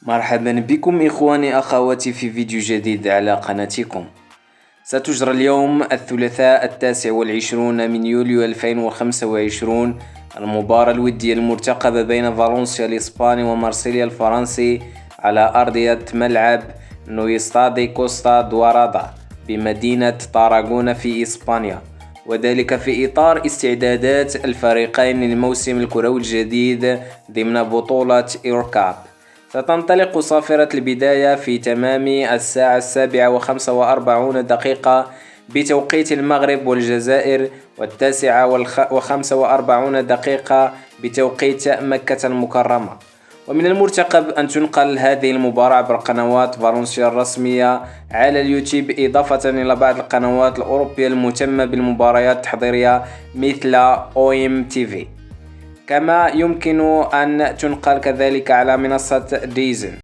مرحبا بكم إخواني أخواتي في فيديو جديد على قناتكم. ستجرى اليوم الثلاثاء 29 من يوليو 2025 المباراة الودية المرتقبة بين فالنسيا الإسباني ومارسيليا الفرنسي على أرضية ملعب نو ستادي كوستا دورادا بمدينة طاراغونا في إسبانيا، وذلك في إطار استعدادات الفريقين للموسم الكروي الجديد ضمن بطولة إيروكاب. ستنطلق صافرة البداية في تمام الساعة 7:45 بتوقيت المغرب والجزائر، 9:45 بتوقيت مكة المكرمة. ومن المرتقب أن تنقل هذه المباراة عبر قنوات فالنسيا الرسمية على اليوتيوب، إضافة إلى بعض القنوات الأوروبية المهتمة بالمباريات التحضيرية مثل OM TV، كما يمكن أن تنقل كذلك على منصة ديزن.